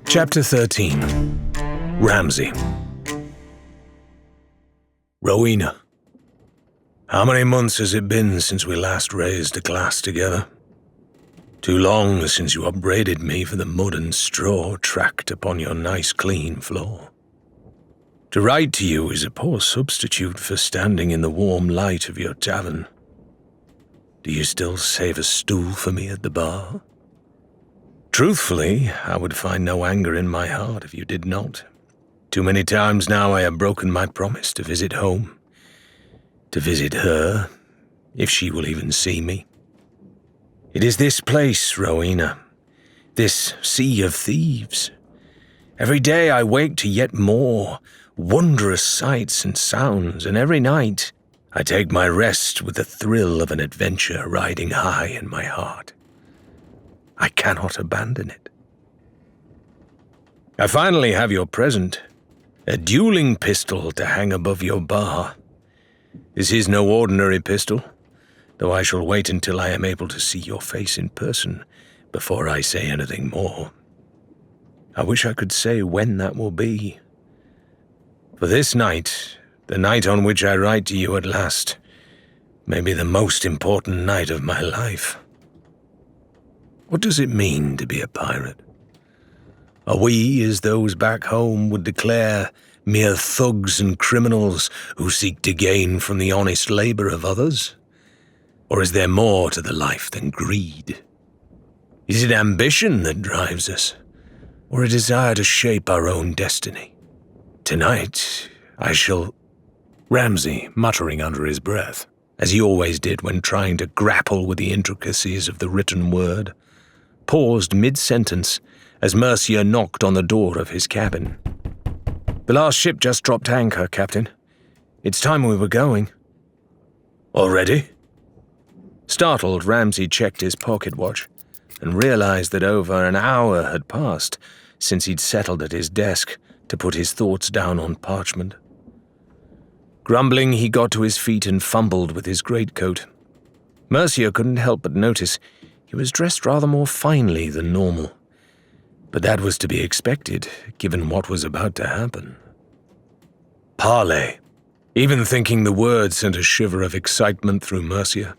Chapter 13. Ramsay. Rowena, how many months has it been since we last raised a glass together? Too long since you upbraided me for the mud and straw tracked upon your nice clean floor. To write to you is a poor substitute for standing in the warm light of your tavern. Do you still save a stool for me at the bar? Truthfully, I would find no anger in my heart if you did not. Too many times now I have broken my promise to visit home, to visit her, if she will even see me. It is this place, Rowena, this sea of thieves. Every day I wake to yet more wondrous sights and sounds, and every night I take my rest with the thrill of an adventure riding high in my heart. I cannot abandon it. I finally have your present, a dueling pistol to hang above your bar. This is no ordinary pistol, though I shall wait until I am able to see your face in person before I say anything more. I wish I could say when that will be. For this night, the night on which I write to you at last, may be the most important night of my life. What does it mean to be a pirate? Are we, as those back home would declare, mere thugs and criminals who seek to gain from the honest labor of others? Or is there more to the life than greed? Is it ambition that drives us, or a desire to shape our own destiny? Tonight, I shall... Ramsay, muttering under his breath, as he always did when trying to grapple with the intricacies of the written word, paused mid-sentence as Mercier knocked on the door of his cabin. "The last ship just dropped anchor, Captain. It's time we were going." "Already?" Startled, Ramsay checked his pocket watch and realized that over an hour had passed since he'd settled at his desk to put his thoughts down on parchment. Grumbling, he got to his feet and fumbled with his greatcoat. Mercier couldn't help but notice he was dressed rather more finely than normal, but that was to be expected, given what was about to happen. Parley. Even thinking the word sent a shiver of excitement through Mercier.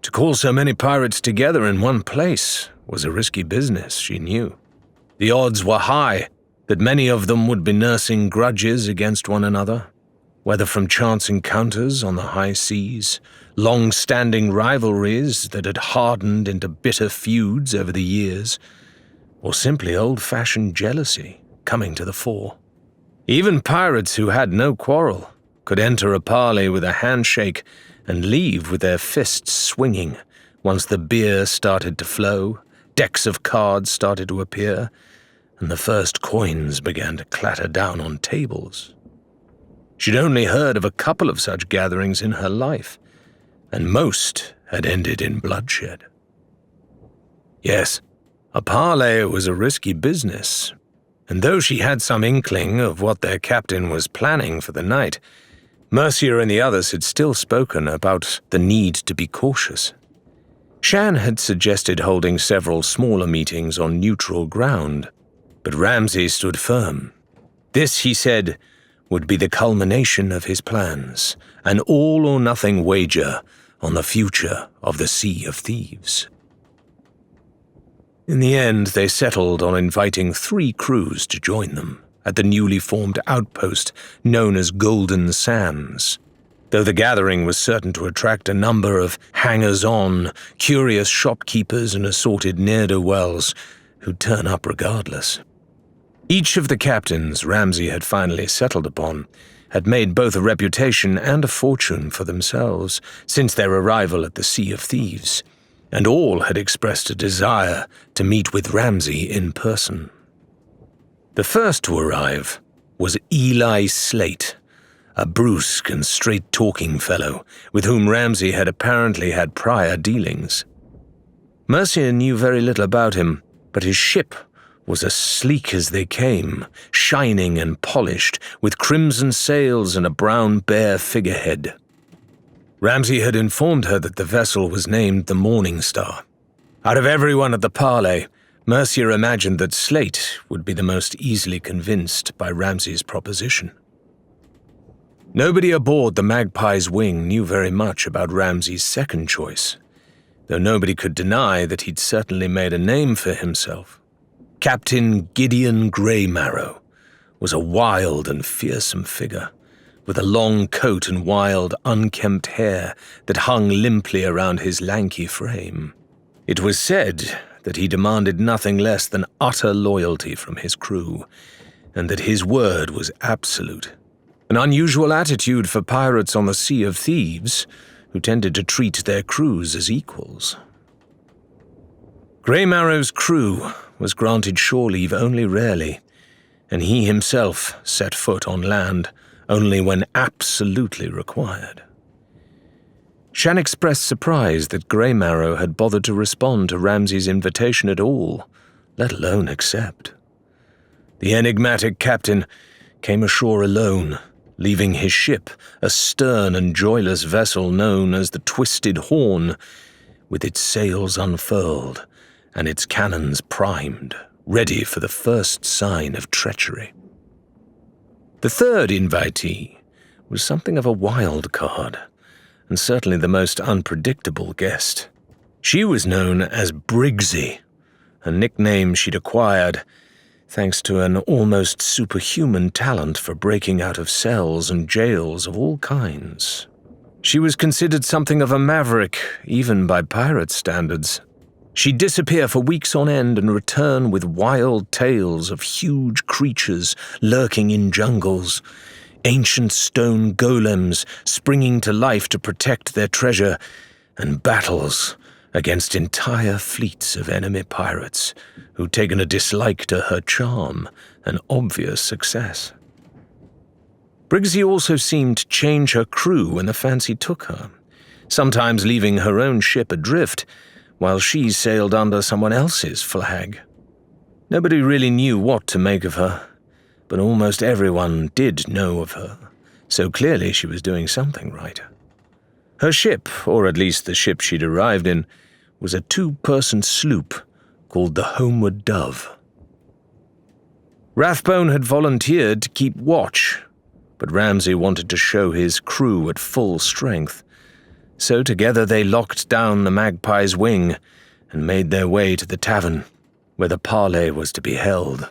To call so many pirates together in one place was a risky business, she knew. The odds were high that many of them would be nursing grudges against one another, whether from chance encounters on the high seas, long-standing rivalries that had hardened into bitter feuds over the years, or simply old-fashioned jealousy coming to the fore. Even pirates who had no quarrel could enter a parley with a handshake and leave with their fists swinging once the beer started to flow, decks of cards started to appear, and the first coins began to clatter down on tables. She'd only heard of a couple of such gatherings in her life, and most had ended in bloodshed. Yes, a parley was a risky business, and though she had some inkling of what their captain was planning for the night, Mercier and the others had still spoken about the need to be cautious. Shan had suggested holding several smaller meetings on neutral ground, but Ramsay stood firm. This, he said, would be the culmination of his plans, an all-or-nothing wager on the future of the Sea of Thieves. In the end, they settled on inviting 3 crews to join them at the newly formed outpost known as Golden Sands, though the gathering was certain to attract a number of hangers-on, curious shopkeepers and assorted ne'er-do-wells who'd turn up regardless. Each of the captains Ramsay had finally settled upon had made both a reputation and a fortune for themselves since their arrival at the Sea of Thieves, and all had expressed a desire to meet with Ramsay in person. The first to arrive was Eli Slate, a brusque and straight-talking fellow with whom Ramsay had apparently had prior dealings. Mercier knew very little about him, but his ship was as sleek as they came, shining and polished, with crimson sails and a brown bear figurehead. Ramsay had informed her that the vessel was named the Morning Star. Out of everyone at the parley, Mercia imagined that Slate would be the most easily convinced by Ramsay's proposition. Nobody aboard the Magpie's wing knew very much about Ramsay's second choice, though nobody could deny that he'd certainly made a name for himself. Captain Gideon Greymarrow was a wild and fearsome figure, with a long coat and wild, unkempt hair that hung limply around his lanky frame. It was said that he demanded nothing less than utter loyalty from his crew, and that his word was absolute. An unusual attitude for pirates on the Sea of Thieves, who tended to treat their crews as equals. Greymarrow's crew was granted shore leave only rarely, and he himself set foot on land only when absolutely required. Shan expressed surprise that Greymarrow had bothered to respond to Ramsay's invitation at all, let alone accept. The enigmatic captain came ashore alone, leaving his ship, a stern and joyless vessel known as the Twisted Horn, with its sails unfurled and its cannons primed, ready for the first sign of treachery. The third invitee was something of a wild card, and certainly the most unpredictable guest. She was known as Briggsy, a nickname she'd acquired thanks to an almost superhuman talent for breaking out of cells and jails of all kinds. She was considered something of a maverick, even by pirate standards. She'd disappear for weeks on end and return with wild tales of huge creatures lurking in jungles, ancient stone golems springing to life to protect their treasure, and battles against entire fleets of enemy pirates who'd taken a dislike to her charm and obvious success. Briggsy also seemed to change her crew when the fancy took her, sometimes leaving her own ship adrift while she sailed under someone else's flag. Nobody really knew what to make of her, but almost everyone did know of her, so clearly she was doing something right. Her ship, or at least the ship she'd arrived in, was a 2-person sloop called the Homeward Dove. Rathbone had volunteered to keep watch, but Ramsay wanted to show his crew at full strength, so together they locked down the Magpie's wing and made their way to the tavern, where the parley was to be held.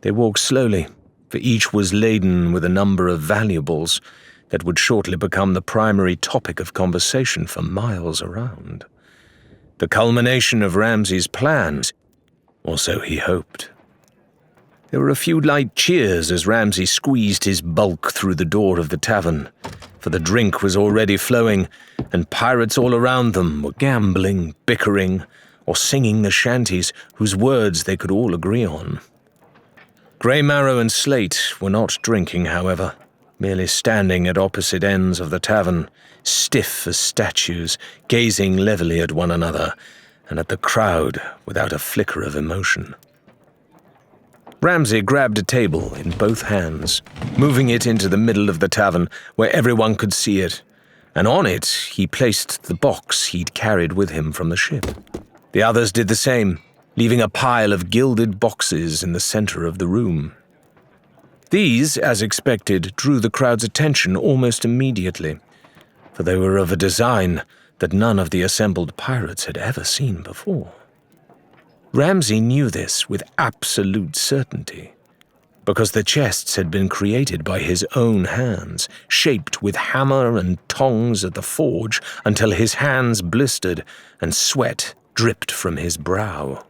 They walked slowly, for each was laden with a number of valuables that would shortly become the primary topic of conversation for miles around. The culmination of Ramsay's plans, or so he hoped. There were a few light cheers as Ramsay squeezed his bulk through the door of the tavern, for the drink was already flowing, and pirates all around them were gambling, bickering, or singing the shanties whose words they could all agree on. Greymarrow and Slate were not drinking, however, merely standing at opposite ends of the tavern, stiff as statues, gazing levelly at one another and at the crowd without a flicker of emotion. Ramsay grabbed a table in both hands, moving it into the middle of the tavern where everyone could see it, and on it he placed the box he'd carried with him from the ship. The others did the same, leaving a pile of gilded boxes in the center of the room. These, as expected, drew the crowd's attention almost immediately, for they were of a design that none of the assembled pirates had ever seen before. Ramsay knew this with absolute certainty, because the chests had been created by his own hands, shaped with hammer and tongs at the forge until his hands blistered and sweat dripped from his brow.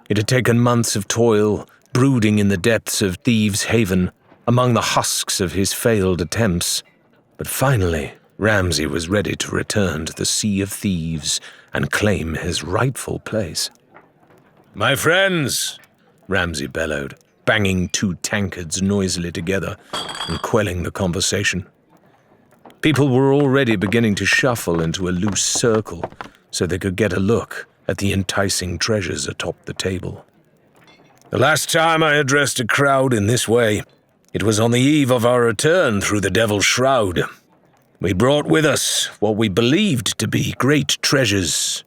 It had taken months of toil, brooding in the depths of Thieves' Haven, among the husks of his failed attempts, but finally Ramsay was ready to return to the Sea of Thieves and claim his rightful place. "My friends," Ramsay bellowed, banging 2 tankards noisily together and quelling the conversation. People were already beginning to shuffle into a loose circle so they could get a look at the enticing treasures atop the table. "The last time I addressed a crowd in this way, it was on the eve of our return through the Devil's Shroud. We brought with us what we believed to be great treasures,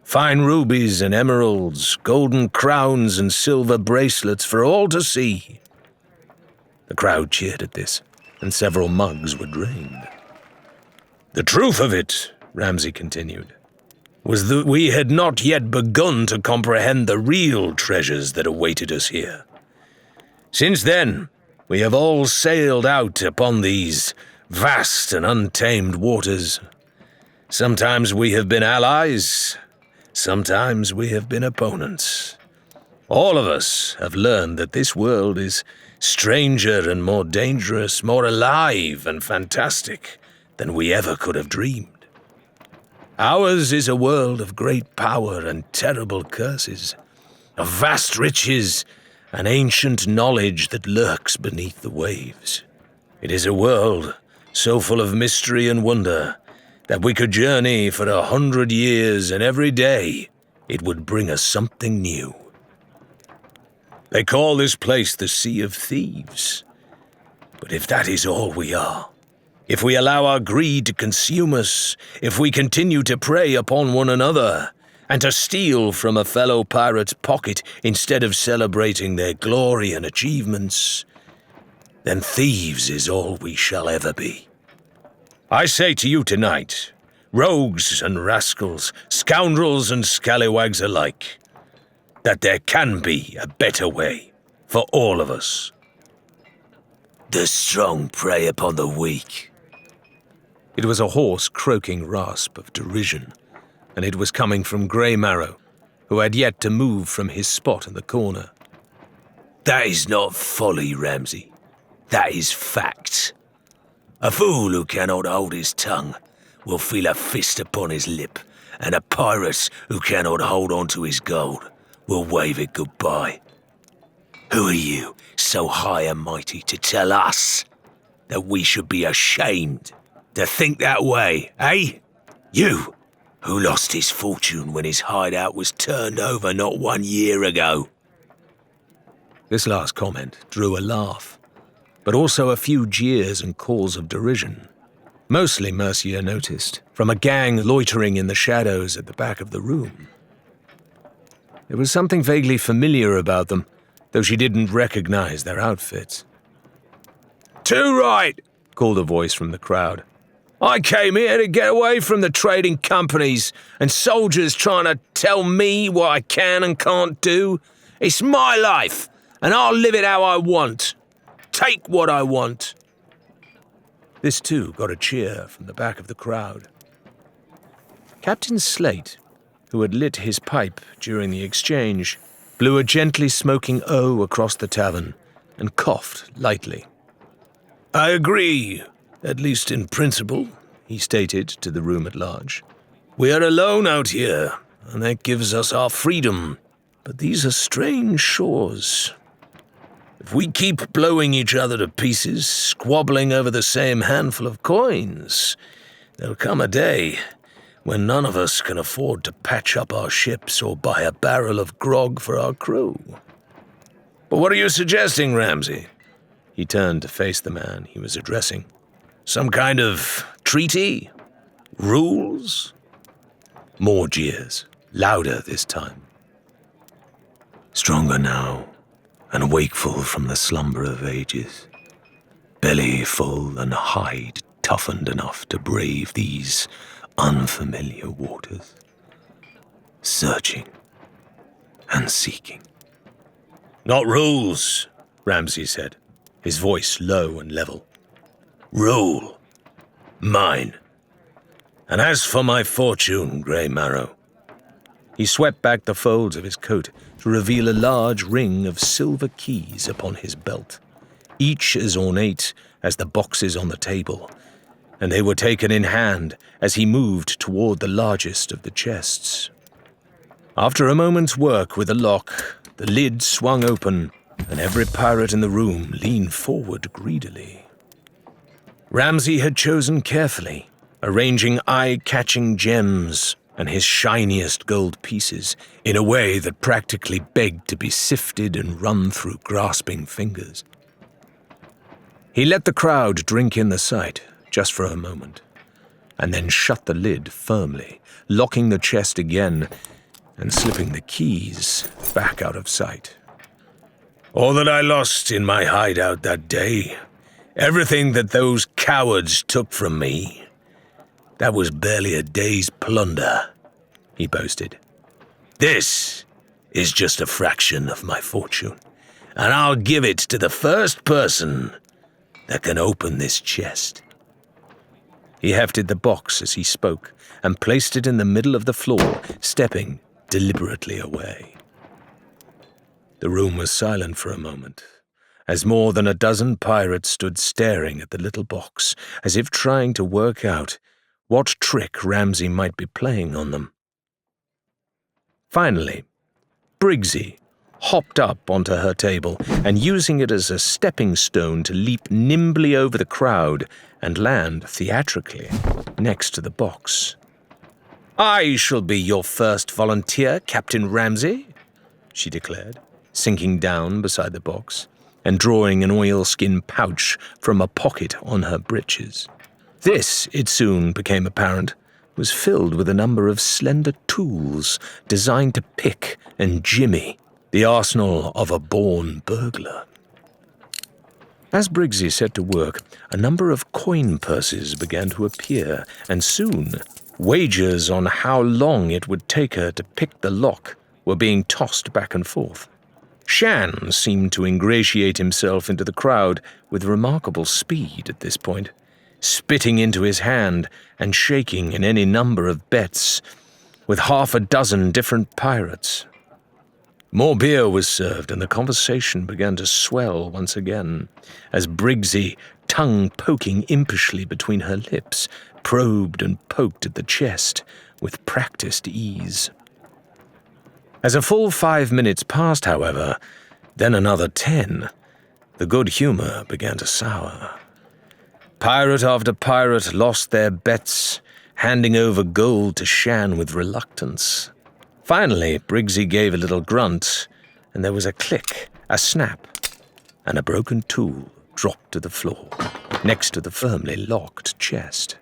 Fine rubies and emeralds, golden crowns and silver bracelets for all to see. The crowd cheered at this, and several mugs were drained. The truth of it, Ramsay continued, was that we had not yet begun to comprehend the real treasures that awaited us here. Since then, we have all sailed out upon these vast and untamed waters. Sometimes we have been allies, sometimes we have been opponents. All of us have learned that this world is stranger and more dangerous, more alive and fantastic than we ever could have dreamed. Ours is a world of great power and terrible curses, of vast riches and ancient knowledge that lurks beneath the waves. It is a world so full of mystery and wonder that we could journey for 100 years, and every day it would bring us something new. They call this place the Sea of Thieves. But if that is all we are, if we allow our greed to consume us, if we continue to prey upon one another, and to steal from a fellow pirate's pocket instead of celebrating their glory and achievements, then thieves is all we shall ever be. I say to you tonight, rogues and rascals, scoundrels and scallywags alike, that there can be a better way for all of us. The strong prey upon the weak. It was a hoarse, croaking rasp of derision, and it was coming from Grey Marrow, who had yet to move from his spot in the corner. That is not folly, Ramsay. That is fact. A fool who cannot hold his tongue will feel a fist upon his lip, and a pirate who cannot hold on to his gold will wave it goodbye. Who are you, so high and mighty, to tell us that we should be ashamed to think that way, eh? You, who lost his fortune when his hideout was turned over not 1 year ago. This last comment drew a laugh, but also a few jeers and calls of derision. Mostly, Mercia noticed, from a gang loitering in the shadows at the back of the room. There was something vaguely familiar about them, though she didn't recognize their outfits. Too right, called a voice from the crowd. I came here to get away from the trading companies and soldiers trying to tell me what I can and can't do. It's my life, and I'll live it how I want. Take what I want. This too got a cheer from the back of the crowd. Captain Slate, who had lit his pipe during the exchange, blew a gently smoking O across the tavern and coughed lightly. I agree, at least in principle, he stated to the room at large. We are alone out here, and that gives us our freedom, but these are strange shores. If we keep blowing each other to pieces, squabbling over the same handful of coins, there'll come a day when none of us can afford to patch up our ships or buy a barrel of grog for our crew. But what are you suggesting, Ramsay? He turned to face the man he was addressing. Some kind of treaty? Rules? More jeers, louder this time. Stronger now, and wakeful from the slumber of ages. Belly full and hide toughened enough to brave these unfamiliar waters. Searching and seeking. Not rules, Ramsay said, his voice low and level. Rule. Mine. And as for my fortune, Grey Marrow. He swept back the folds of his coat to reveal a large ring of silver keys upon his belt, each as ornate as the boxes on the table, and they were taken in hand as he moved toward the largest of the chests. After a moment's work with the lock, the lid swung open, and every pirate in the room leaned forward greedily. Ramsay had chosen carefully, arranging eye-catching gems and his shiniest gold pieces in a way that practically begged to be sifted and run through grasping fingers. He let the crowd drink in the sight, just for a moment, and then shut the lid firmly, locking the chest again and slipping the keys back out of sight. All that I lost in my hideout that day, everything that those cowards took from me, that was barely a day's plunder, he boasted. This is just a fraction of my fortune, and I'll give it to the first person that can open this chest. He hefted the box as he spoke and placed it in the middle of the floor, stepping deliberately away. The room was silent for a moment, as more than a dozen pirates stood staring at the little box, as if trying to work out what trick Ramsay might be playing on them. Finally, Briggsy hopped up onto her table and, using it as a stepping stone to leap nimbly over the crowd and land theatrically next to the box. "I shall be your first volunteer, Captain Ramsay," she declared, sinking down beside the box and drawing an oilskin pouch from a pocket on her breeches. This, it soon became apparent, was filled with a number of slender tools designed to pick and jimmy, the arsenal of a born burglar. As Briggsy set to work, a number of coin purses began to appear, and soon wagers on how long it would take her to pick the lock were being tossed back and forth. Shan seemed to ingratiate himself into the crowd with remarkable speed at this point, spitting into his hand and shaking in any number of bets with half a dozen different pirates. More beer was served, and the conversation began to swell once again, as Briggsy, tongue poking impishly between her lips, probed and poked at the chest with practiced ease. As a full 5 minutes passed, however, then another 10, the good humor began to sour. Pirate after pirate lost their bets, handing over gold to Shan with reluctance. Finally, Briggsy gave a little grunt, and there was a click, a snap, and a broken tool dropped to the floor, next to the firmly locked chest.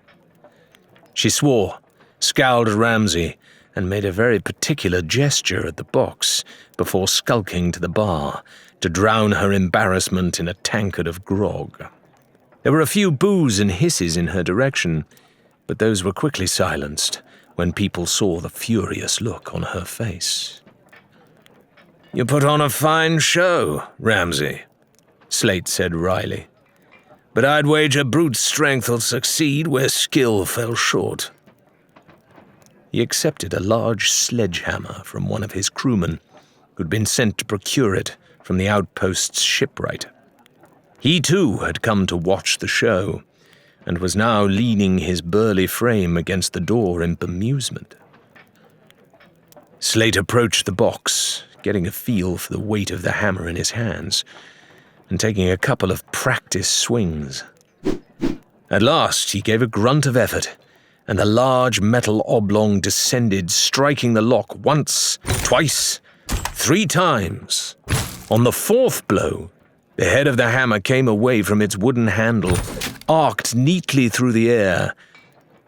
She swore, scowled at Ramsay, and made a very particular gesture at the box before skulking to the bar to drown her embarrassment in a tankard of grog. There were a few boos and hisses in her direction, but those were quickly silenced when people saw the furious look on her face. "You put on a fine show, Ramsay," Slate said wryly, "but I'd wager brute strength'll succeed where skill fell short." He accepted a large sledgehammer from one of his crewmen, who'd been sent to procure it from the outpost's shipwright. He too had come to watch the show, and was now leaning his burly frame against the door in bemusement. Slate approached the box, getting a feel for the weight of the hammer in his hands, and taking a couple of practice swings. At last he gave a grunt of effort, and the large metal oblong descended, striking the lock once, twice, 3 times. On the 4th blow, the head of the hammer came away from its wooden handle, arced neatly through the air,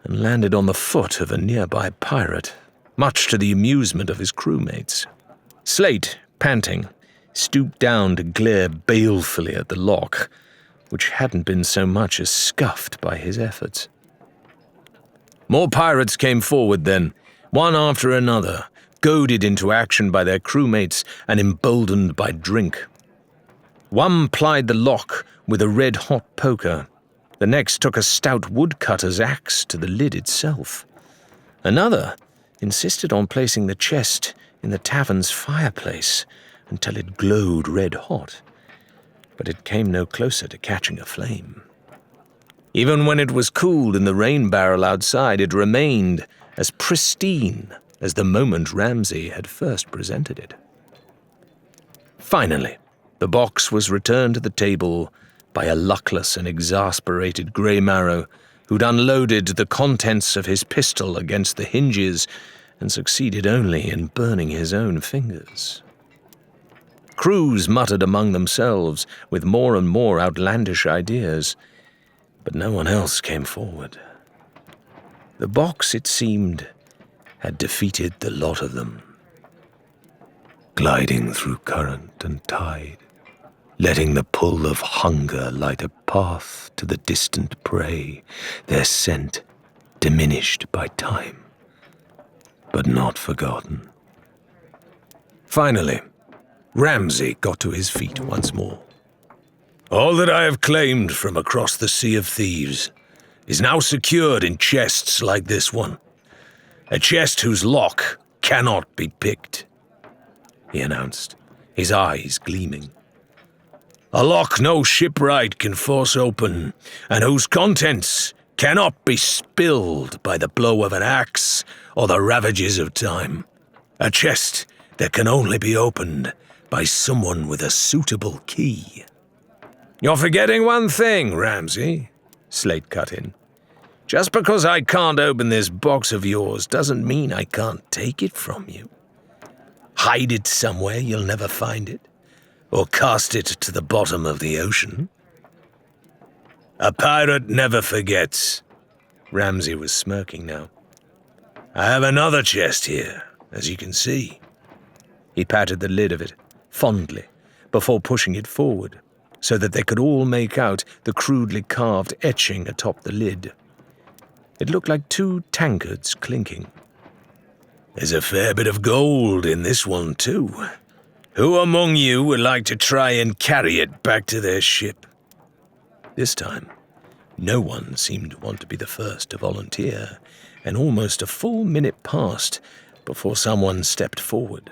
and landed on the foot of a nearby pirate, much to the amusement of his crewmates. Slate, panting, stooped down to glare balefully at the lock, which hadn't been so much as scuffed by his efforts. More pirates came forward then, one after another, goaded into action by their crewmates and emboldened by drink. One plied the lock with a red-hot poker. The next took a stout woodcutter's axe to the lid itself. Another insisted on placing the chest in the tavern's fireplace until it glowed red-hot, but it came no closer to catching a flame. Even when it was cooled in the rain barrel outside, it remained as pristine as the moment Ramsay had first presented it. Finally, the box was returned to the table by a luckless and exasperated Grey Marrow who'd unloaded the contents of his pistol against the hinges and succeeded only in burning his own fingers. Crews muttered among themselves with more and more outlandish ideas, but no one else came forward. The box, it seemed, had defeated the lot of them. gliding through current and tide, letting the pull of hunger light a path to the distant prey, their scent diminished by time, but not forgotten. Finally, Ramsay got to his feet once more. All that I have claimed from across the Sea of Thieves is now secured in chests like this one. A chest whose lock cannot be picked, he announced, his eyes gleaming. A lock no shipwright can force open, and whose contents cannot be spilled by the blow of an axe or the ravages of time. A chest that can only be opened by someone with a suitable key. You're forgetting one thing, Ramsay, Slate cut in. Just because I can't open this box of yours doesn't mean I can't take it from you. Hide it somewhere you'll never find it, or cast it to the bottom of the ocean. A pirate never forgets. Ramsay was smirking now. I have another chest here, as you can see. He patted the lid of it fondly before pushing it forward, so that they could all make out the crudely carved etching atop the lid. It looked like two tankards clinking. There's a fair bit of gold in this one, too. Who among you would like to try and carry it back to their ship? This time, no one seemed to want to be the first to volunteer, and almost a full minute passed before someone stepped forward.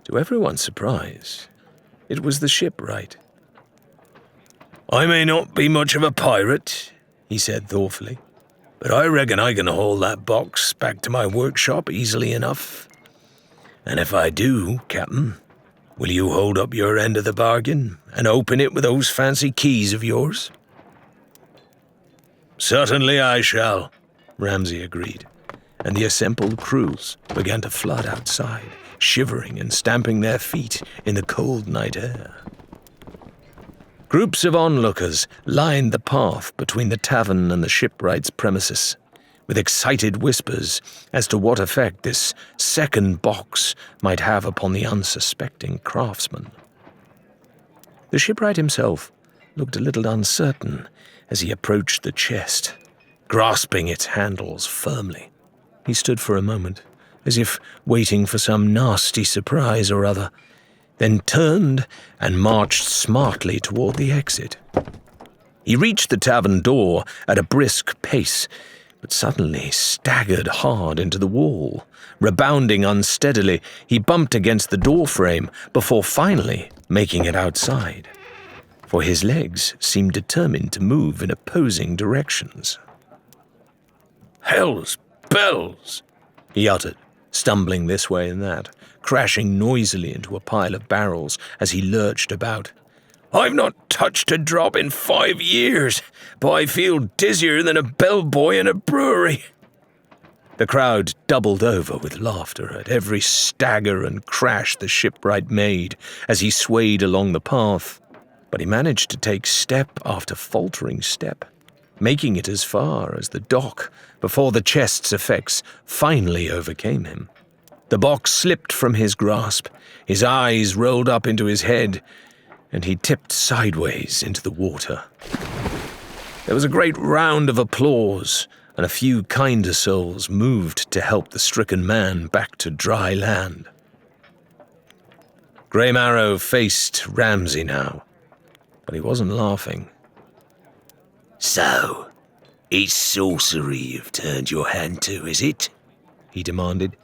To everyone's surprise, it was the shipwright. I may not be much of a pirate, he said thoughtfully, but I reckon I can haul that box back to my workshop easily enough. And if I do, Captain, will you hold up your end of the bargain and open it with those fancy keys of yours? Certainly I shall, Ramsay agreed, and the assembled crews began to flood outside, shivering and stamping their feet in the cold night air. Groups of onlookers lined the path between the tavern and the shipwright's premises, with excited whispers as to what effect this second box might have upon the unsuspecting craftsman. The shipwright himself looked a little uncertain as he approached the chest, grasping its handles firmly. He stood for a moment, as if waiting for some nasty surprise or other, then turned and marched smartly toward the exit. He reached the tavern door at a brisk pace, but suddenly staggered hard into the wall. Rebounding unsteadily, he bumped against the doorframe before finally making it outside, for his legs seemed determined to move in opposing directions. Hell's bells, he uttered, stumbling this way and that, crashing noisily into a pile of barrels as he lurched about. I've not touched a drop in 5 years, but I feel dizzier than a bellboy in a brewery. The crowd doubled over with laughter at every stagger and crash the shipwright made as he swayed along the path, but he managed to take step after faltering step, making it as far as the dock before the chest's effects finally overcame him. The box slipped from his grasp, his eyes rolled up into his head, and he tipped sideways into the water. There was a great round of applause, and a few kinder souls moved to help the stricken man back to dry land. Grey Marrow faced Ramsay now, but he wasn't laughing. So, it's sorcery you've turned your hand to, is it? He demanded.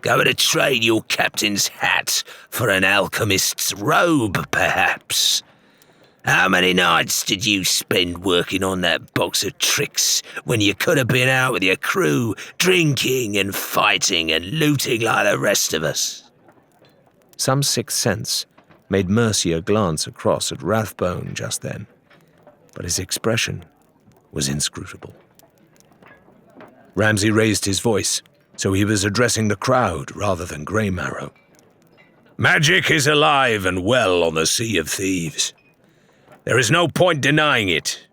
Going to trade your captain's hat for an alchemist's robe, perhaps? How many nights did you spend working on that box of tricks when you could have been out with your crew, drinking and fighting and looting like the rest of us? Some sixth sense made Mercia glance across at Rathbone just then, but his expression was inscrutable. Ramsay raised his voice, so he was addressing the crowd rather than Grey Marrow. Magic is alive and well on the Sea of Thieves. There is no point denying it.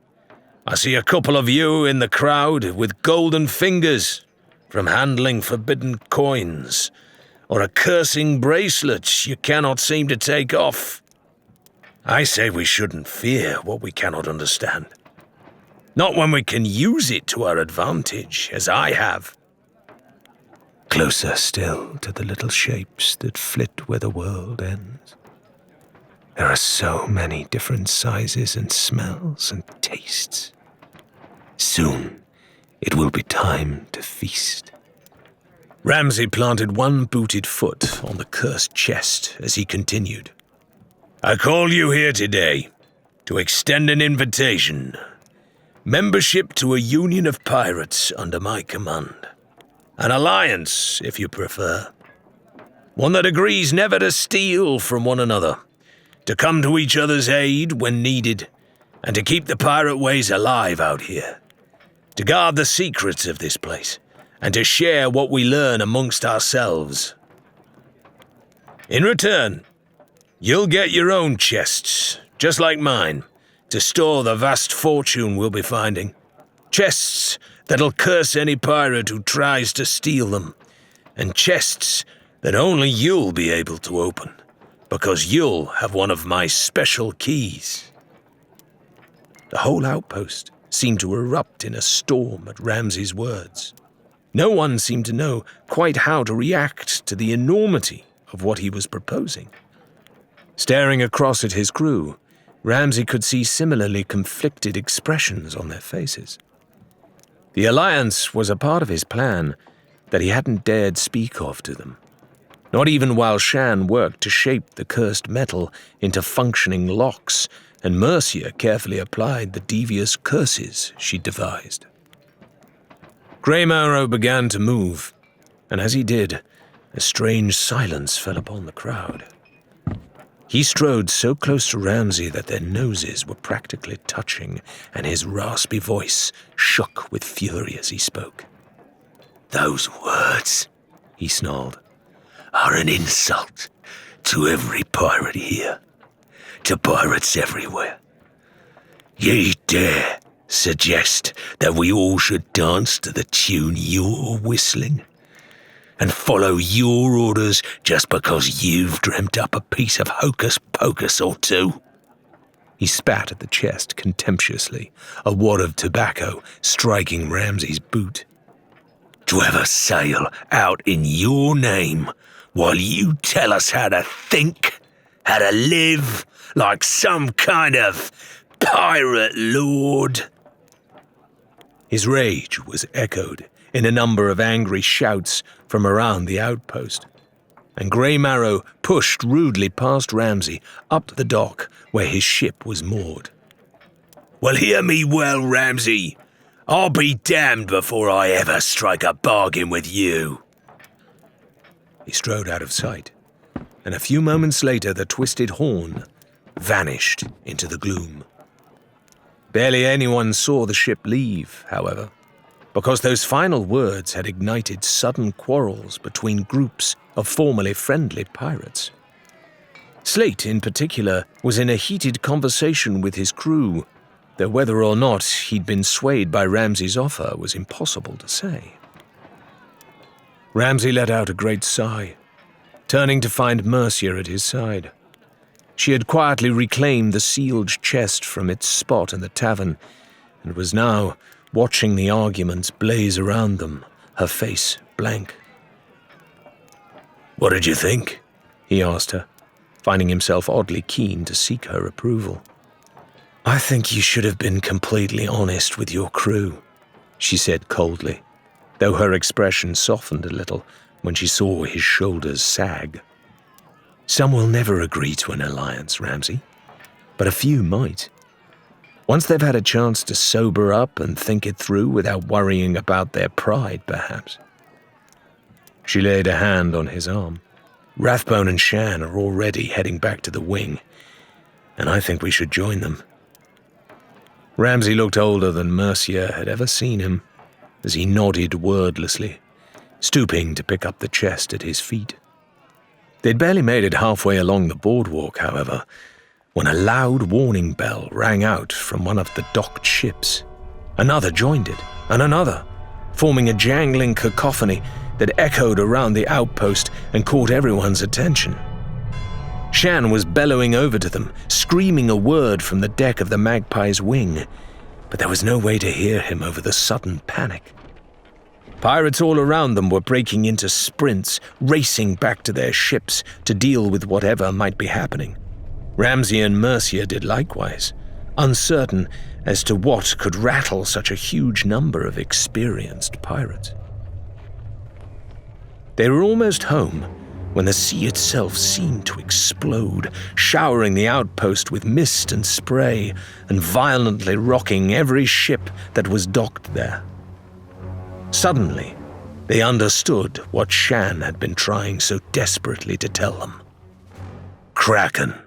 I see a couple of you in the crowd with golden fingers from handling forbidden coins, or a cursing bracelet you cannot seem to take off. I say we shouldn't fear what we cannot understand. Not when we can use it to our advantage, as I have. Closer still to the little shapes that flit where the world ends. There are so many different sizes and smells and tastes. Soon, it will be time to feast. Ramsay planted one booted foot on the cursed chest as he continued. I call you here today to extend an invitation. Membership to a union of pirates under my command. An alliance, if you prefer. One that agrees never to steal from one another, to come to each other's aid when needed, and to keep the pirate ways alive out here. To guard the secrets of this place, and to share what we learn amongst ourselves. In return, you'll get your own chests, just like mine, to store the vast fortune we'll be finding. Chests that'll curse any pirate who tries to steal them, and chests that only you'll be able to open, because you'll have one of my special keys. The whole outpost seemed to erupt in a storm at Ramsay's words. No one seemed to know quite how to react to the enormity of what he was proposing. Staring across at his crew, Ramsay could see similarly conflicted expressions on their faces. The alliance was a part of his plan that he hadn't dared speak of to them, not even while Shan worked to shape the cursed metal into functioning locks and Mercia carefully applied the devious curses she'd devised. Grey Marrow began to move, and as he did, a strange silence fell upon the crowd. He strode so close to Ramsay that their noses were practically touching, and his raspy voice shook with fury as he spoke. Those words, he snarled, are an insult to every pirate here, to pirates everywhere. Ye dare suggest that we all should dance to the tune you're whistling? And follow your orders just because you've dreamt up a piece of hocus-pocus or two? He spat at the chest contemptuously, a wad of tobacco striking Ramsay's boot. To ever sail out in your name while you tell us how to think, how to live, like some kind of pirate lord? His rage was echoed in a number of angry shouts from around the outpost, and Grey Marrow pushed rudely past Ramsay up the dock where his ship was moored. Well, hear me well, Ramsay. I'll be damned before I ever strike a bargain with you. He strode out of sight, and a few moments later the twisted horn vanished into the gloom. Barely anyone saw the ship leave, however, because those final words had ignited sudden quarrels between groups of formerly friendly pirates. Slate, in particular, was in a heated conversation with his crew, though whether or not he'd been swayed by Ramsay's offer was impossible to say. Ramsay let out a great sigh, turning to find Mercia at his side. She had quietly reclaimed the sealed chest from its spot in the tavern, and was now watching the arguments blaze around them, her face blank. What did you think? He asked her, finding himself oddly keen to seek her approval. I think you should have been completely honest with your crew, she said coldly, though her expression softened a little when she saw his shoulders sag. Some will never agree to an alliance, Ramsay, but a few might. Once they've had a chance to sober up and think it through without worrying about their pride, perhaps. She laid a hand on his arm. Rathbone and Shan are already heading back to the wing, and I think we should join them. Ramsay looked older than Mercia had ever seen him, as he nodded wordlessly, stooping to pick up the chest at his feet. They'd barely made it halfway along the boardwalk, however, when a loud warning bell rang out from one of the docked ships. Another joined it, and another, forming a jangling cacophony that echoed around the outpost and caught everyone's attention. Shan was bellowing over to them, screaming a word from the deck of the Magpie's wing, but there was no way to hear him over the sudden panic. Pirates all around them were breaking into sprints, racing back to their ships to deal with whatever might be happening. Ramsey and Mercia did likewise, uncertain as to what could rattle such a huge number of experienced pirates. They were almost home when the sea itself seemed to explode, showering the outpost with mist and spray and violently rocking every ship that was docked there. Suddenly, they understood what Shan had been trying so desperately to tell them. Kraken.